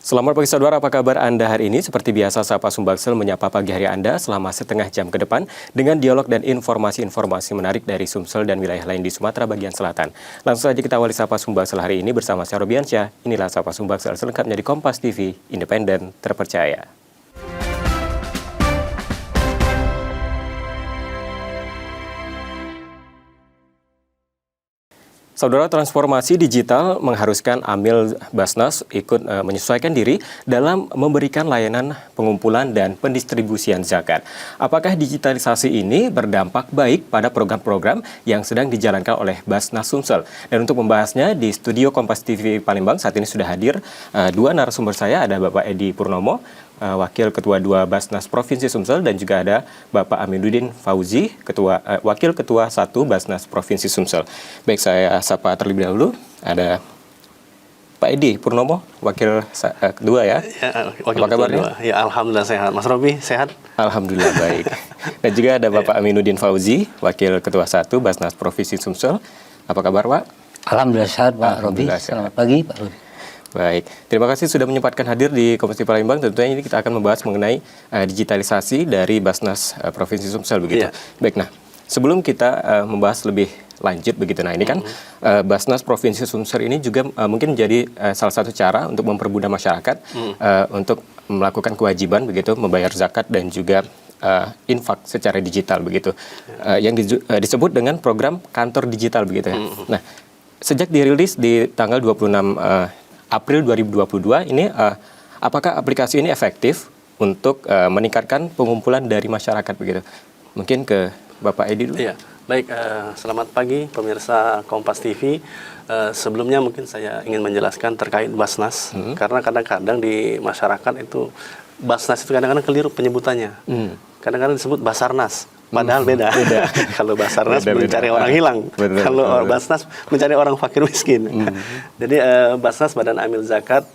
Selamat pagi saudara, apa kabar Anda hari ini? Seperti biasa, Sapa Sumbaksel menyapa pagi hari Anda selama setengah jam ke depan dengan dialog dan informasi-informasi menarik dari Sumsel dan wilayah lain di Sumatera bagian selatan. Langsung saja kita awali Sapa Sumbaksel hari ini bersama saya Robiansyah. Inilah Sapa Sumbaksel selengkapnya di Kompas TV, independen, terpercaya. Saudara, transformasi digital mengharuskan Amil Basnas ikut menyesuaikan diri dalam memberikan layanan pengumpulan dan pendistribusian zakat. Apakah digitalisasi ini berdampak baik pada program-program yang sedang dijalankan oleh Basnas Sumsel? Dan untuk membahasnya di studio Kompas TV Palembang saat ini sudah hadir dua narasumber saya, ada Bapak Edi Purnomo, Wakil Ketua 2 Basnas Provinsi Sumsel, dan juga ada Bapak Aminuddin Fauzi, Wakil Ketua 1 Basnas Provinsi Sumsel. Baik, saya sapa terlebih dahulu. Ada Pak Edi Purnomo, Wakil Kedua ya. Wakil Apa kabarnya? Ya, alhamdulillah sehat. Mas Robi, sehat? Alhamdulillah baik. Dan juga ada Bapak Aminuddin Fauzi, Wakil Ketua 1 Basnas Provinsi Sumsel. Apa kabar, Pak? Alhamdulillah sehat, Pak Robi. Selamat pagi, Pak Robi. Baik, terima kasih sudah menyempatkan hadir di Kompas TV Palembang. Tentunya ini kita akan membahas mengenai digitalisasi dari Basnas Provinsi Sumsel begitu. Yeah. Baik, nah sebelum kita membahas lebih lanjut begitu, nah ini kan Basnas Provinsi Sumsel ini juga mungkin menjadi salah satu cara untuk mempermudah masyarakat untuk melakukan kewajiban begitu, membayar zakat dan juga infak secara digital begitu, yang disebut dengan program kantor digital begitu ya. Nah, sejak dirilis di tanggal 26 April 2022 ini, apakah aplikasi ini efektif untuk meningkatkan pengumpulan dari masyarakat begitu? Mungkin ke Bapak Edi dulu. Iya, baik. Selamat pagi pemirsa Kompas TV. Sebelumnya mungkin saya ingin menjelaskan terkait Basnas, karena kadang-kadang di masyarakat itu Basnas itu kadang-kadang keliru penyebutannya. Kadang-kadang disebut Basarnas. Padahal beda. Kalau Basarnas mencari orang hilang. Kalau Basnas mencari orang fakir miskin. Jadi Basnas, Badan Amil Zakat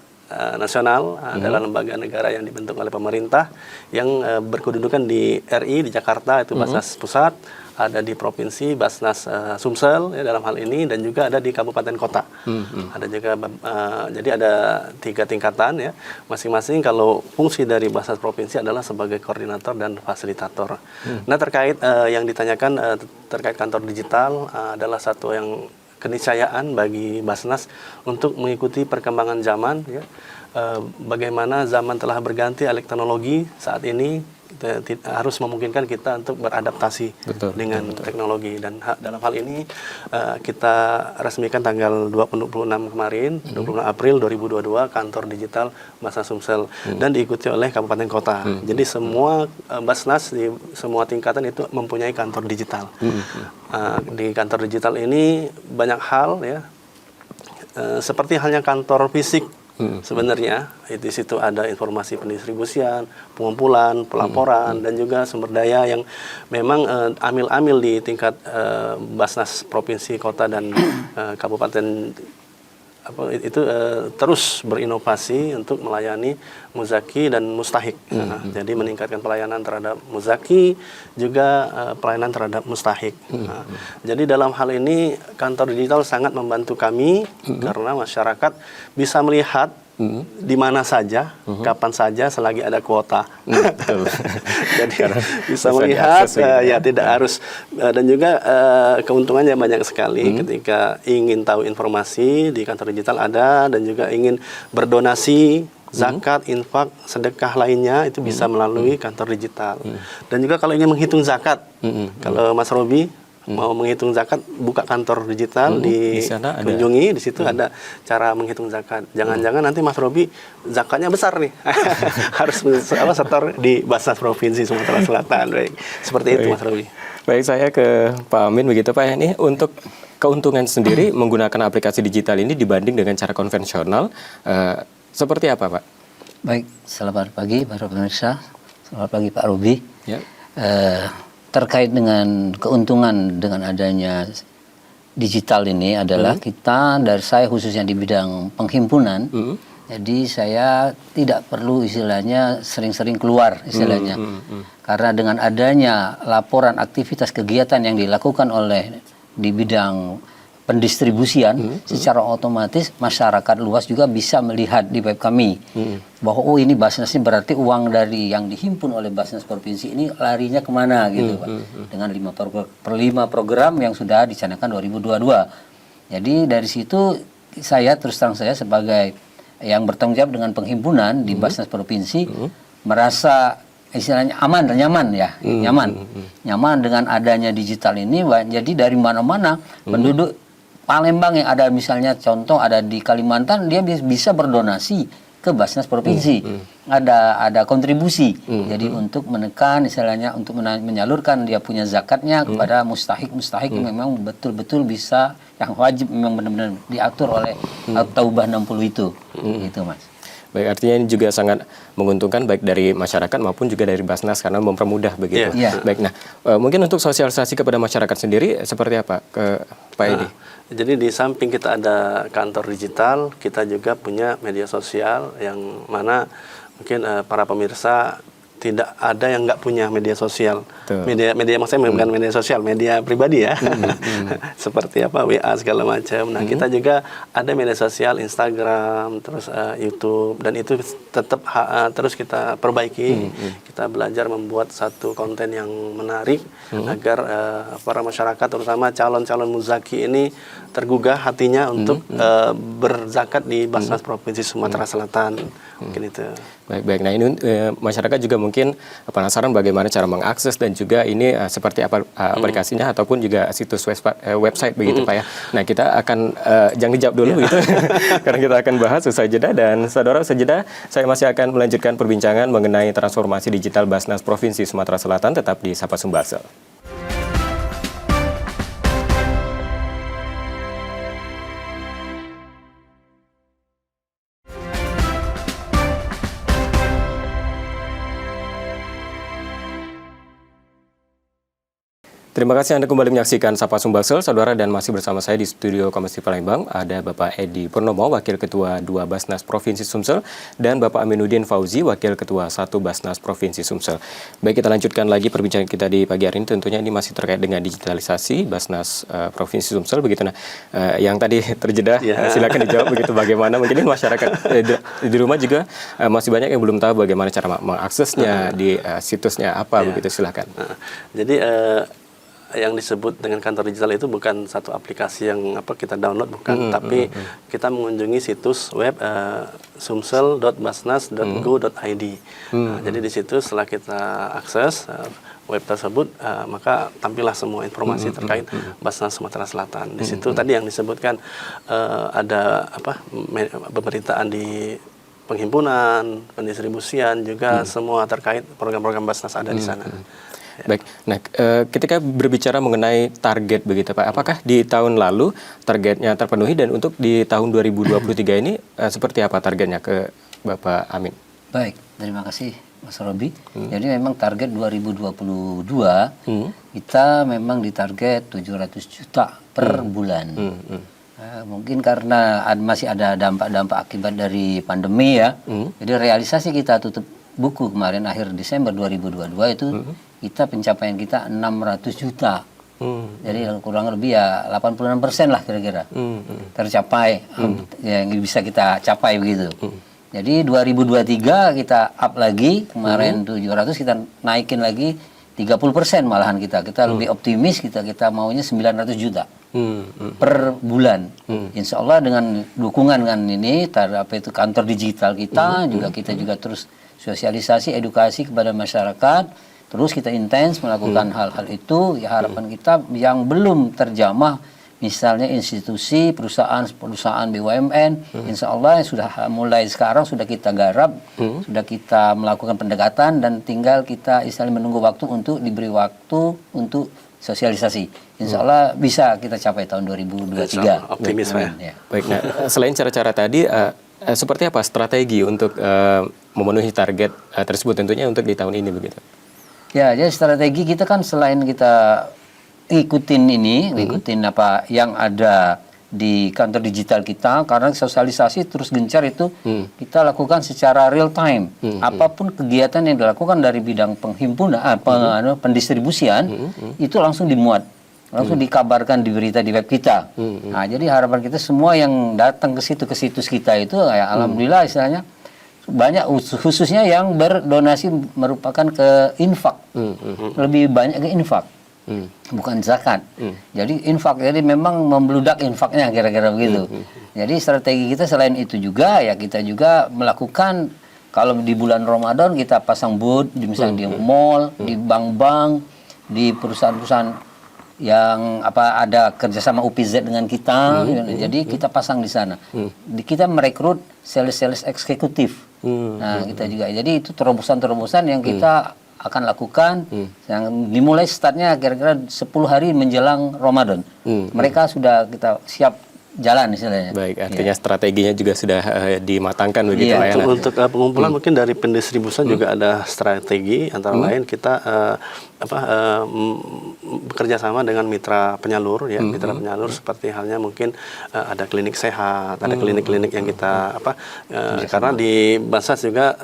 Nasional, adalah lembaga negara yang dibentuk oleh pemerintah yang berkedudukan di RI di Jakarta, itu Basnas Pusat, ada di Provinsi Basnas Sumsel ya, dalam hal ini, dan juga ada di kabupaten kota. Ada juga jadi ada 3 tingkatan ya. Masing-masing kalau fungsi dari Basnas Provinsi adalah sebagai koordinator dan fasilitator. Nah, terkait yang ditanyakan terkait kantor digital, adalah satu yang keniscayaan bagi Basnas untuk mengikuti perkembangan zaman ya. Bagaimana zaman telah berganti, teknologi saat ini harus memungkinkan kita untuk beradaptasi dengan teknologi, dan dalam hal ini kita resmikan tanggal 26 kemarin, 26 April 2022 kantor digital Basnas Sumsel, dan diikuti oleh kabupaten kota. Jadi semua Basnas di semua tingkatan itu mempunyai kantor digital. Di kantor digital ini banyak hal ya, seperti halnya kantor fisik. Sebenarnya di situ ada informasi pendistribusian, pengumpulan, pelaporan, dan juga sumber daya yang memang amil-amil di tingkat Basnas Provinsi, Kota, dan Kabupaten itu terus berinovasi untuk melayani muzaki dan mustahik. Jadi meningkatkan pelayanan terhadap muzaki, juga pelayanan terhadap mustahik. Jadi dalam hal ini kantor digital sangat membantu kami, karena masyarakat bisa melihat di mana saja, kapan saja, selagi ada kuota. Jadi bisa melihat, ya tidak harus, dan juga keuntungannya banyak sekali ketika ingin tahu informasi di kantor digital ada, dan juga ingin berdonasi zakat, infak, sedekah lainnya itu bisa melalui kantor digital. Dan juga kalau ingin menghitung zakat, kalau Mas Robi mau menghitung zakat, buka kantor digital, dikunjungi, di situ ada cara menghitung zakat. Jangan-jangan nanti Mas Robi zakatnya besar nih, harus setor di Basnas Provinsi Sumatera Selatan. Baik. Seperti itu, Mas Robi. Baik, saya ke Pak Amin begitu, Pak. Ini untuk keuntungan sendiri menggunakan aplikasi digital ini dibanding dengan cara konvensional, seperti apa, Pak? Baik, selamat pagi para pemirsa. Selamat pagi Pak Robi. Ya. Terkait dengan keuntungan dengan adanya digital ini adalah kita, dari saya khususnya di bidang penghimpunan, jadi saya tidak perlu istilahnya sering-sering keluar istilahnya, karena dengan adanya laporan aktivitas kegiatan yang dilakukan oleh di bidang pendistribusian, secara otomatis masyarakat luas juga bisa melihat di web kami bahwa oh ini Basnas ini berarti uang dari yang dihimpun oleh Basnas Provinsi ini larinya kemana gitu Pak. Dengan 5 program yang sudah dicanangkan 2022. Jadi dari situ saya terus terang saya sebagai yang bertanggung jawab dengan penghimpunan di Basnas Provinsi merasa istilahnya aman dan nyaman ya, nyaman dengan adanya digital ini. Jadi dari mana-mana penduduk Palembang yang ada misalnya contoh ada di Kalimantan dia bisa berdonasi ke Basnas Provinsi. Ada kontribusi. Jadi untuk menekan istilahnya untuk menyalurkan dia punya zakatnya kepada mustahik yang memang betul-betul bisa yang wajib memang benar-benar diatur oleh Taubah 60 itu. Gitu Mas. Baik, artinya ini juga sangat menguntungkan baik dari masyarakat maupun juga dari Basnas karena mempermudah begitu. Baik, nah mungkin untuk sosialisasi kepada masyarakat sendiri seperti apa ke Pak Edi? Jadi di samping kita ada kantor digital, kita juga punya media sosial yang mana mungkin para pemirsa tidak ada yang nggak punya media sosial. Media maksudnya bukan media sosial, media pribadi ya. Seperti apa WA segala macam. Nah, kita juga ada media sosial Instagram, terus YouTube dan itu tetap terus kita perbaiki. Kita belajar membuat satu konten yang menarik agar para masyarakat terutama calon-calon muzaki ini tergugah hatinya untuk berzakat di Basnas Provinsi Sumatera Selatan. Mungkin itu. Baik. Nah ini masyarakat juga mungkin penasaran bagaimana cara mengakses dan juga ini seperti apa aplikasinya ataupun juga situs website begitu Pak ya. Nah kita akan jangan dijawab dulu gitu karena kita akan bahas usai jeda dan saudara usai jeda saya masih akan melanjutkan perbincangan mengenai transformasi digital Basnas Provinsi Sumatera Selatan tetap di Sapa Sumbaksel. Terima kasih Anda kembali menyaksikan Sapa Sumbaksel, saudara, dan masih bersama saya di studio Kompas TV Palembang. Ada Bapak Edi Purnomo, Wakil Ketua 2 Basnas Provinsi Sumsel, dan Bapak Aminuddin Fauzi, Wakil Ketua 1 Basnas Provinsi Sumsel. Baik, kita lanjutkan lagi perbincangan kita di pagi hari ini. Tentunya ini masih terkait dengan digitalisasi Basnas Provinsi Sumsel, begitu. Nah, yang tadi terjeda, silakan dijawab begitu bagaimana. Mungkin masyarakat di rumah juga masih banyak yang belum tahu bagaimana cara mengaksesnya di situsnya apa, begitu. Silakan. Jadi yang disebut dengan kantor digital itu bukan satu aplikasi yang kita download, bukan, tapi kita mengunjungi situs web sumsel.basnas.go.id. Jadi di situ setelah kita akses web tersebut, maka tampillah semua informasi terkait Basnas Sumatera Selatan. Di situ tadi yang disebutkan ada pemberitaan di penghimpunan, pendistribusian juga semua terkait program-program Basnas ada di sana. Baik, nah ketika berbicara mengenai target begitu Pak, apakah di tahun lalu targetnya terpenuhi dan untuk di tahun 2023 ini seperti apa targetnya ke Bapak Amin? Baik, terima kasih Mas Robi. Jadi memang target 2022 kita memang ditarget 700 juta per bulan. Mungkin karena masih ada dampak-dampak akibat dari pandemi ya. Jadi realisasi kita tutup buku kemarin akhir Desember 2022 itu kita pencapaian kita 600 juta. Jadi kurang lebih ya 86% lah kira-kira tercapai yang bisa kita capai begitu. Jadi 2023 kita up lagi, kemarin 700 kita naikin lagi 30% malahan kita lebih optimis, kita maunya 900 juta per bulan. Insya Allah dengan dukungan kan ini itu kantor digital kita kita juga terus sosialisasi edukasi kepada masyarakat. Terus kita intens melakukan hal-hal itu, ya harapan kita yang belum terjamah, misalnya institusi, perusahaan BUMN, insya Allah sudah mulai sekarang sudah kita garap, sudah kita melakukan pendekatan dan tinggal kita istilahnya menunggu waktu untuk diberi waktu untuk sosialisasi. Insya Allah bisa kita capai tahun 2023. Optimis ya. Baik, nah selain cara-cara tadi, seperti apa strategi untuk memenuhi target tersebut tentunya untuk di tahun ini begitu? Ya, jadi strategi kita kan selain kita ikutin apa yang ada di kantor digital kita, karena sosialisasi terus gencar itu kita lakukan secara real time. Apapun kegiatan yang dilakukan dari bidang penghimpunan, pendistribusian itu langsung dimuat langsung dikabarkan di berita di web kita. Nah, jadi harapan kita semua yang datang ke situs kita itu ya alhamdulillah istilahnya banyak, khususnya yang berdonasi merupakan ke infak. Lebih banyak ke infak. Bukan zakat. Jadi infak, jadi memang membludak infaknya kira-kira begitu. Jadi strategi kita selain itu juga ya kita juga melakukan, kalau di bulan Ramadan kita pasang booth misalnya di mall, di bank-bank, di perusahaan-perusahaan yang ada kerjasama UPZ dengan kita, jadi kita pasang di sana. Kita merekrut sales eksekutif. Nah, kita juga. Jadi itu terobosan-terobosan yang kita akan lakukan, yang dimulai startnya kira-kira 10 hari menjelang Ramadan. Mereka sudah kita siap jalan istilahnya. Baik, artinya strateginya juga sudah dimatangkan begitu Pak ya. Untuk pengumpulan mungkin dari pendistribusian juga ada strategi, antara lain kita bekerja sama dengan mitra penyalur ya, mitra penyalur seperti halnya mungkin ada klinik sehat, ada klinik-klinik yang kita karena di Basnas juga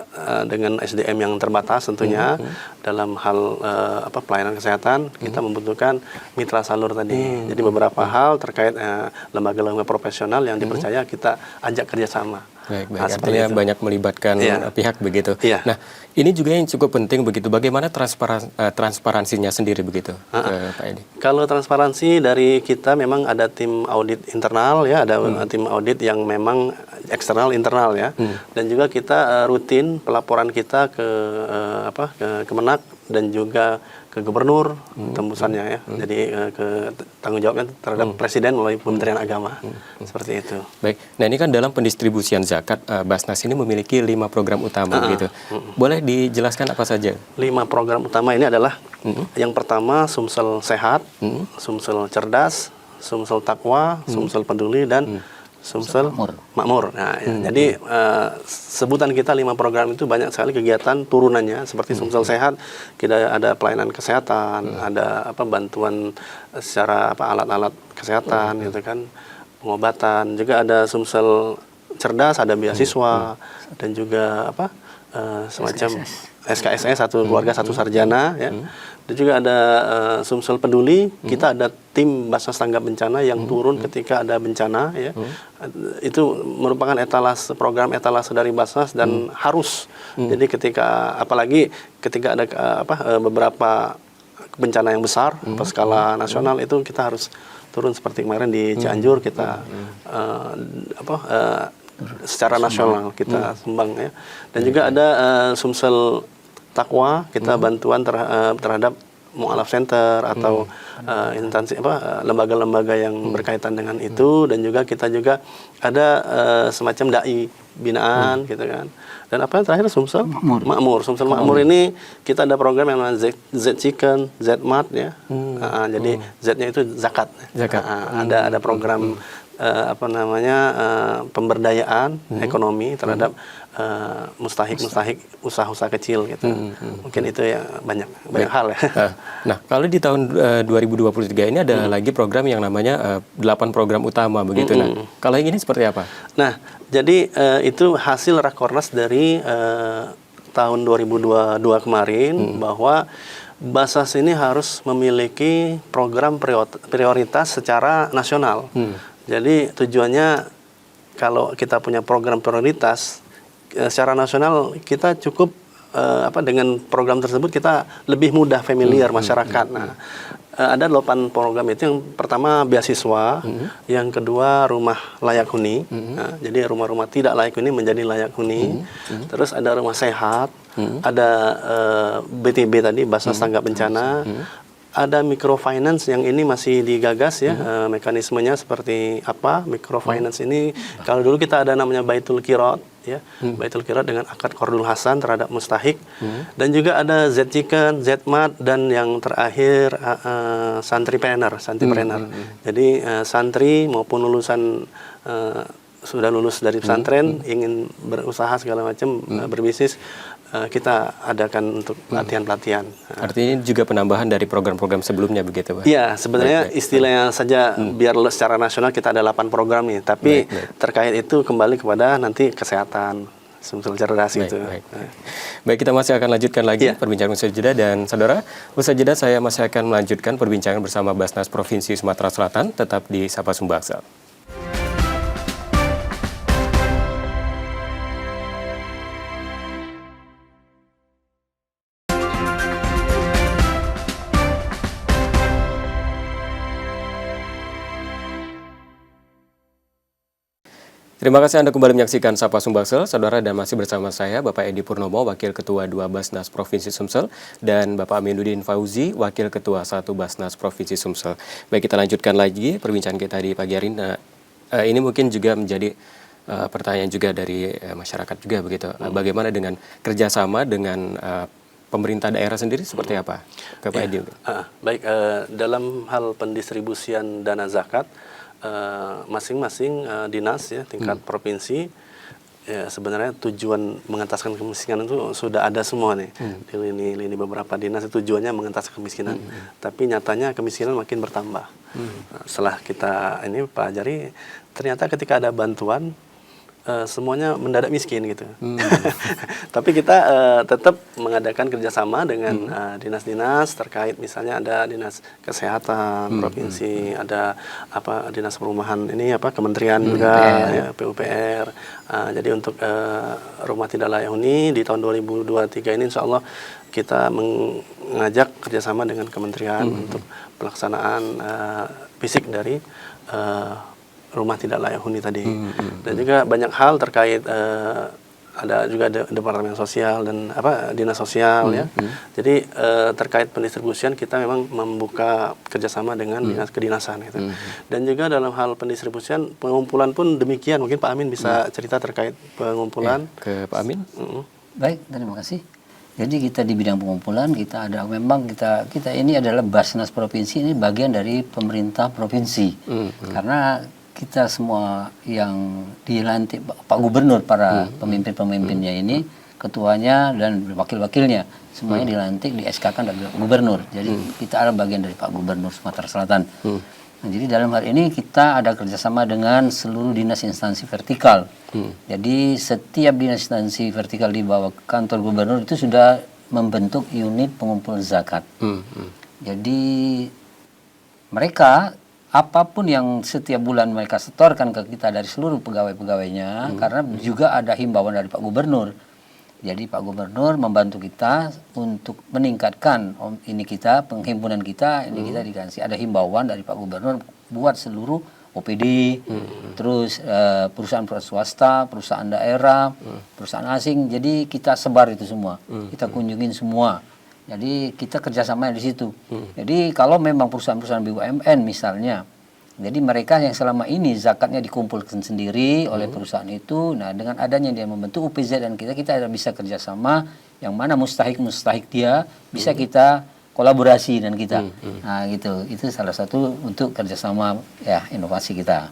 dengan SDM yang terbatas tentunya dalam hal pelayanan kesehatan kita membutuhkan mitra salur tadi. Jadi beberapa hal terkait lembaga-lembaga profesional yang dipercaya kita ajak kerjasama. Baik, artinya banyak melibatkan pihak begitu. Nah, ini juga yang cukup penting begitu. Bagaimana transparansinya sendiri begitu, Pak Edi? Kalau transparansi dari kita memang ada tim audit internal ya, ada tim audit yang memang eksternal internal ya, dan juga kita rutin pelaporan kita ke Kemenak dan juga ke gubernur tembusannya ya. Jadi ke tanggung jawabnya terhadap presiden melalui Kementerian Agama. Seperti itu. Baik. Nah, ini kan dalam pendistribusian zakat Basnas ini memiliki 5 program utama begitu. Boleh dijelaskan apa saja? 5 program utama ini adalah yang pertama Sumsel Sehat, Sumsel Cerdas, Sumsel Takwa, Sumsel Peduli dan Sumsel Makmur. Nah, jadi sebutan kita 5 program itu banyak sekali kegiatan turunannya seperti Sumsel Sehat, kita ada pelayanan kesehatan, ada bantuan secara alat-alat kesehatan gitu kan, pengobatan, juga ada Sumsel Cerdas, ada beasiswa dan juga semacam SKSS, satu keluarga satu sarjana ya. Dan juga ada Sumsel Peduli, kita ada tim Basnas Tanggap Bencana yang turun ketika ada bencana ya. Itu merupakan program etalase dari Basnas dan harus. Jadi apalagi ketika ada beberapa bencana yang besar skala nasional itu kita harus turun seperti kemarin di Cianjur kita secara nasional kita sumbang ya. Dan juga ada Sumsel Takwa, kita bantuan terhadap mu'alaf center atau instansi lembaga-lembaga yang berkaitan dengan itu, dan juga kita juga ada semacam dai binaan gitu kan. Dan apa yang terakhir Sumsel Makmur. Sumsel Makmur ini kita ada program yang namanya Z Chicken, Z Mart ya. Jadi Z-nya itu zakat. Ada program pemberdayaan ekonomi terhadap mustahik usaha-usaha kecil gitu. Mungkin itu ya banyak hal ya. Nah, kalau di tahun 2023 ini ada lagi program yang namanya 8 program utama begitu. Nah, kalau yang ini seperti apa? Nah, jadi itu hasil rakornas dari tahun 2022 kemarin bahwa Basnas ini harus memiliki program prioritas secara nasional. Jadi tujuannya kalau kita punya program prioritas secara nasional, kita cukup dengan program tersebut kita lebih mudah familiar masyarakat. Nah, ada 8 program itu. Yang pertama beasiswa, yang kedua rumah layak huni. Nah, jadi rumah-rumah tidak layak huni menjadi layak huni. Terus ada rumah sehat, ada BTB tadi, Basnas Tanggap Bencana. Ada microfinance yang ini masih digagas ya, mekanismenya seperti apa microfinance ini. Kalau dulu kita ada namanya Baitul Qiraat ya, Baitul Qiraat dengan akad Qardul Hasan terhadap mustahik. Dan juga ada Z Chicken, Z Mart, dan yang terakhir Santripreneur. Jadi santri maupun lulusan sudah lulus dari pesantren ingin berusaha segala macam, berbisnis, kita adakan untuk pelatihan-pelatihan. Artinya ini juga penambahan dari program-program sebelumnya begitu, Pak? Iya, sebenarnya istilahnya saja biar secara nasional kita ada 8 program nih, tapi terkait itu kembali kepada nanti kesehatan Sumsel cerdas Baik, gitu. baik. Baik, kita masih akan lanjutkan lagi Iya. perbincangan usai jeda, dan saudara, usai jeda saya masih akan melanjutkan perbincangan bersama Basnas Provinsi Sumatera Selatan, tetap di Sapa Sumbangsel. Terima kasih Anda kembali menyaksikan Sapa Sumbangsel, saudara, dan masih bersama saya Bapak Edi Purnomo, Wakil Ketua 2 Basnas Provinsi Sumsel, dan Bapak Aminuddin Fauzi, Wakil Ketua 1 Basnas Provinsi Sumsel. Baik, kita lanjutkan lagi perbincangan kita di pagi hari ini. Ini mungkin juga menjadi pertanyaan juga dari masyarakat juga begitu. Bagaimana dengan kerjasama dengan pemerintah daerah sendiri seperti apa? Ke Pak Edi. Baik, dalam hal pendistribusian dana zakat, masing-masing dinas ya tingkat provinsi ya sebenarnya tujuan mengentaskan kemiskinan itu sudah ada semua nih di lini beberapa dinas itu tujuannya mengentaskan kemiskinan, tapi nyatanya kemiskinan makin bertambah. Setelah kita ini pelajari, ternyata ketika ada bantuan semuanya mendadak miskin gitu. Tapi kita tetap mengadakan kerjasama dengan dinas-dinas terkait, misalnya ada dinas kesehatan provinsi, ada dinas perumahan ini kementerian juga ya, PUPR. Jadi untuk rumah tidak layak huni di tahun 2023 ini insya Allah kita mengajak kerjasama dengan kementerian untuk pelaksanaan fisik dari rumah tidak layak huni tadi. Dan juga banyak hal terkait ada juga departemen sosial dan dinas sosial ya. Jadi terkait pendistribusian kita memang membuka kerjasama dengan dinas kedinasan gitu. Dan juga dalam hal pendistribusian pengumpulan pun demikian. Mungkin Pak Amin bisa cerita terkait pengumpulan. Ke Pak Amin. Baik, terima kasih. Jadi kita di bidang pengumpulan kita ada, memang kita ini adalah Basnas Provinsi, ini bagian dari pemerintah provinsi. Karena kita semua yang dilantik Pak Gubernur, para pemimpin-pemimpinnya ini, ketuanya dan wakil-wakilnya semuanya dilantik, di SK-kan dari Gubernur. Jadi kita adalah bagian dari Pak Gubernur Sumatera Selatan. Nah, jadi dalam hal ini kita ada kerjasama dengan seluruh dinas instansi vertikal. Jadi setiap dinas instansi vertikal di bawah kantor gubernur itu sudah membentuk unit pengumpul zakat. Jadi mereka apapun yang setiap bulan mereka setorkan ke kita dari seluruh pegawai-pegawainya, karena juga ada himbauan dari Pak Gubernur. Jadi Pak Gubernur membantu kita untuk meningkatkan penghimpunan kita, ini kita dikasih ada himbauan dari Pak Gubernur buat seluruh OPD, terus perusahaan-perusahaan swasta, perusahaan daerah, perusahaan asing. Jadi kita sebar itu semua, kita kunjungin semua. Jadi kita kerjasama di situ. Jadi kalau memang perusahaan-perusahaan BUMN misalnya, jadi mereka yang selama ini zakatnya dikumpulkan sendiri oleh perusahaan itu, nah dengan adanya dia membentuk UPZ dan kita bisa kerjasama, yang mana mustahik dia bisa kita kolaborasi dan kita. Nah gitu, itu salah satu untuk kerjasama ya inovasi kita.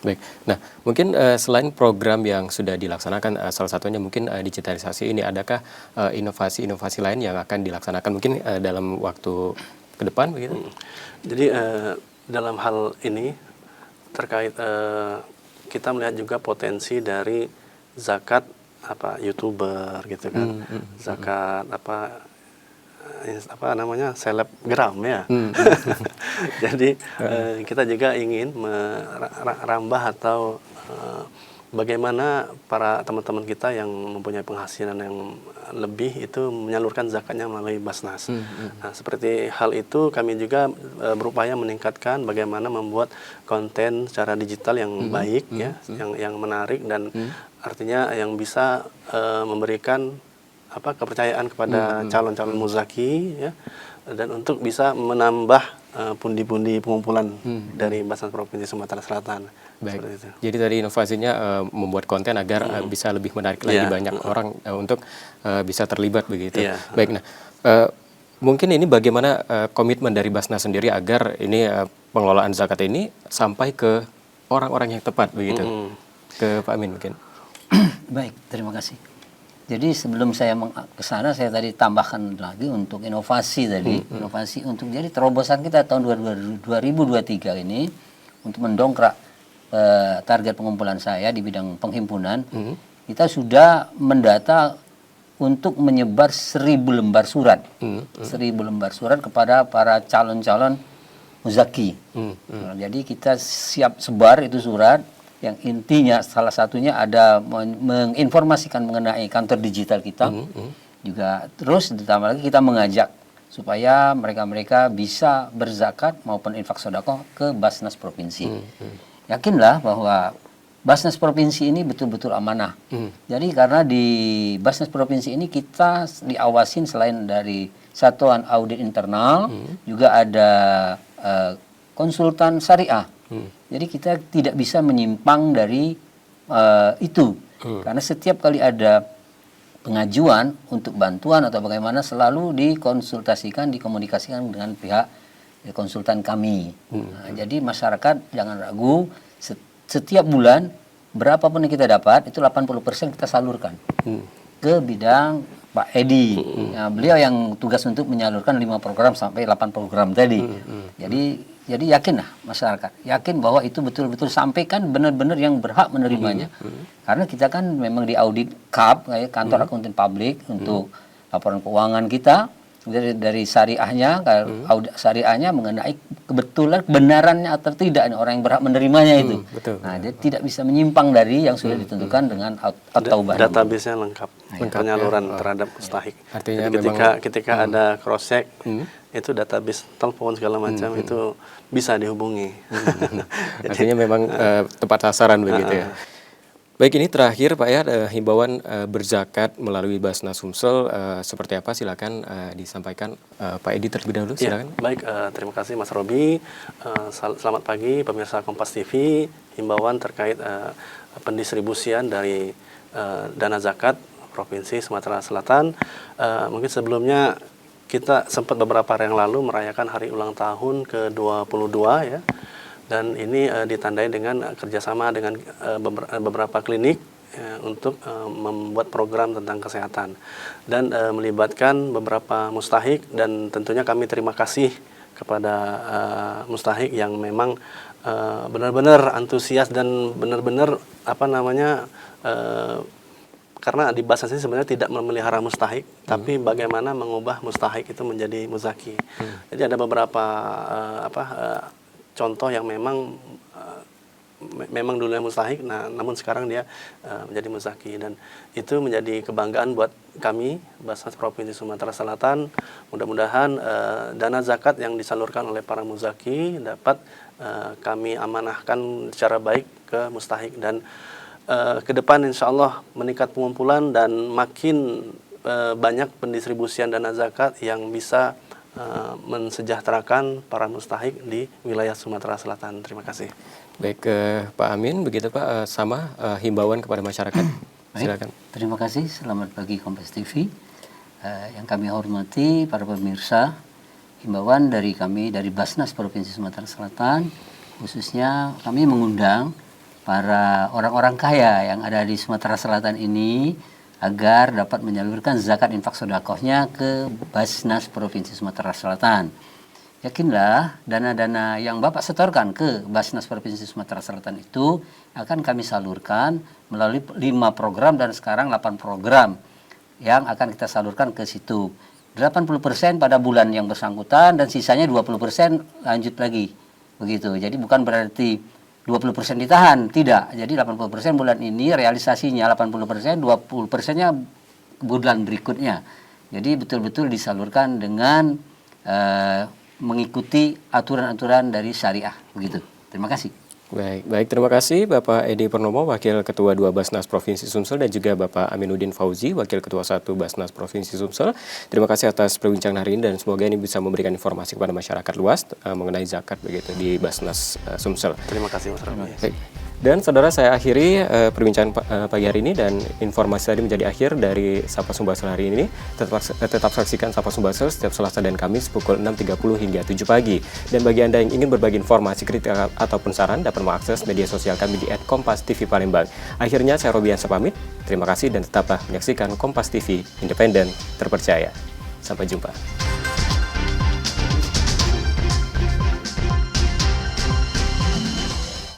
Baik, nah mungkin selain program yang sudah dilaksanakan, salah satunya mungkin digitalisasi ini, adakah inovasi-inovasi lain yang akan dilaksanakan mungkin dalam waktu ke depan begitu? Jadi dalam hal ini terkait kita melihat juga potensi dari zakat YouTuber gitu kan, zakat selebgram ya. Jadi kita juga ingin merambah atau bagaimana para teman-teman kita yang mempunyai penghasilan yang lebih itu menyalurkan zakatnya melalui Basnas. Nah, seperti hal itu kami juga berupaya meningkatkan bagaimana membuat konten secara digital yang baik ya, yang menarik dan artinya yang bisa memberikan kepercayaan kepada calon-calon muzaki ya, dan untuk bisa menambah pundi-pundi pengumpulan dari Basnas Provinsi Sumatera Selatan. Baik. Jadi tadi inovasinya membuat konten agar bisa lebih menarik lagi banyak orang untuk bisa terlibat begitu. Baik, nah mungkin ini bagaimana komitmen dari Basnas sendiri agar ini pengelolaan zakat ini sampai ke orang-orang yang tepat begitu. Ke Pak Amin mungkin. Baik, terima kasih. Jadi sebelum saya ke sana, saya tadi tambahkan lagi untuk inovasi tadi. Inovasi untuk jadi terobosan kita tahun 2023 ini untuk mendongkrak target pengumpulan saya di bidang penghimpunan. kita sudah mendata untuk menyebar 1.000 lembar surat. 1.000 lembar surat kepada para calon-calon muzaki. Nah, jadi kita siap sebar itu surat yang intinya salah satunya ada menginformasikan mengenai kantor digital kita. Juga terus ditambah lagi kita mengajak supaya mereka-mereka bisa berzakat maupun infak sedekah ke Basnas Provinsi. Yakinlah bahwa Basnas Provinsi ini betul-betul amanah. Jadi karena di Basnas Provinsi ini kita diawasin selain dari satuan audit internal, juga ada konsultan syariah. Jadi kita tidak bisa menyimpang dari itu. Karena setiap kali ada pengajuan untuk bantuan atau bagaimana selalu dikonsultasikan, dikomunikasikan dengan pihak konsultan kami. Nah, jadi masyarakat jangan ragu, setiap bulan berapapun yang kita dapat itu 80% kita salurkan ke bidang Pak Edi. Nah, beliau yang tugas untuk menyalurkan 5 program sampai 8 program tadi. Jadi yakinlah masyarakat, yakin bahwa itu betul-betul sampaikan benar-benar yang berhak menerimanya. Karena kita kan memang diaudit KAP, kantor akuntan publik untuk laporan keuangan kita dari syariahnya, audit syariahnya mengenai kebenarannya atau tidak orang yang berhak menerimanya itu. Nah, dia tidak bisa menyimpang dari yang sudah ditentukan dengan at-taubah. Database-nya lengkap penyaluran terhadap mustahik. Artinya jadi ketika ada cross check itu database telepon segala macam itu bisa dihubungi. Artinya memang tepat sasaran begitu ya. Baik, ini terakhir Pak ya, himbauan berzakat melalui Basnas Sumsel seperti apa, silakan disampaikan Pak Edi terlebih dahulu, silakan. Ya, baik, terima kasih Mas Robi. Selamat pagi pemirsa Kompas TV. Himbauan terkait pendistribusian dari dana zakat Provinsi Sumatera Selatan. Mungkin sebelumnya kita sempat beberapa hari yang lalu merayakan hari ulang tahun ke-22 ya. Dan ini ditandai dengan kerjasama dengan beberapa klinik untuk membuat program tentang kesehatan. Dan melibatkan beberapa mustahik, dan tentunya kami terima kasih kepada mustahik yang memang benar-benar antusias dan benar-benar karena di Basnas ini sebenarnya tidak memelihara mustahik, tapi bagaimana mengubah mustahik itu menjadi muzaki. Jadi ada beberapa contoh yang memang dulunya mustahik, namun sekarang dia menjadi muzaki, dan itu menjadi kebanggaan buat kami Basnas Provinsi Sumatera Selatan. Mudah-mudahan dana zakat yang disalurkan oleh para muzaki dapat kami amanahkan secara baik ke mustahik, dan ke depan insya Allah meningkat pengumpulan dan makin banyak pendistribusian dana zakat yang bisa mensejahterakan para mustahik di wilayah Sumatera Selatan. Terima kasih. Baik, Pak Amin, begitu Pak, sama himbauan kepada masyarakat. Silakan. Terima kasih, selamat pagi Kompas TV. Yang kami hormati para pemirsa, himbauan dari kami dari Basnas Provinsi Sumatera Selatan, khususnya kami mengundang para orang-orang kaya yang ada di Sumatera Selatan ini agar dapat menyalurkan zakat infak sedekahnya ke Basnas Provinsi Sumatera Selatan. Yakinlah dana-dana yang Bapak setorkan ke Basnas Provinsi Sumatera Selatan itu akan kami salurkan melalui 5 program dan sekarang 8 program yang akan kita salurkan ke situ. 80% pada bulan yang bersangkutan dan sisanya 20% lanjut lagi. Begitu. Jadi bukan berarti 20% ditahan, tidak. Jadi 80% bulan ini realisasinya 80%, 20%-nya bulan berikutnya. Jadi betul-betul disalurkan dengan mengikuti aturan-aturan dari syariah, begitu. Terima kasih. Baik, terima kasih Bapak Edi Purnomo, Wakil Ketua 2 Basnas Provinsi Sumsel, dan juga Bapak Aminuddin Fauzi, Wakil Ketua 1 Basnas Provinsi Sumsel. Terima kasih atas perbincangan hari ini, dan semoga ini bisa memberikan informasi kepada masyarakat luas mengenai zakat begitu di Basnas Sumsel. Terima kasih Mas Romi. Baik. Dan saudara, saya akhiri perbincangan pagi hari ini, dan informasi tadi menjadi akhir dari Sapa Sumbaksel hari ini. Tetap saksikan Sapa Sumbaksel setiap Selasa dan Kamis pukul 6.30 hingga 7 pagi. Dan bagi Anda yang ingin berbagi informasi, kritik ataupun saran, dapat mengakses media sosial kami di @kompastv_palembang. Akhirnya saya Robiansa pamit. Terima kasih dan tetaplah menyaksikan Kompas TV, independen, terpercaya. Sampai jumpa.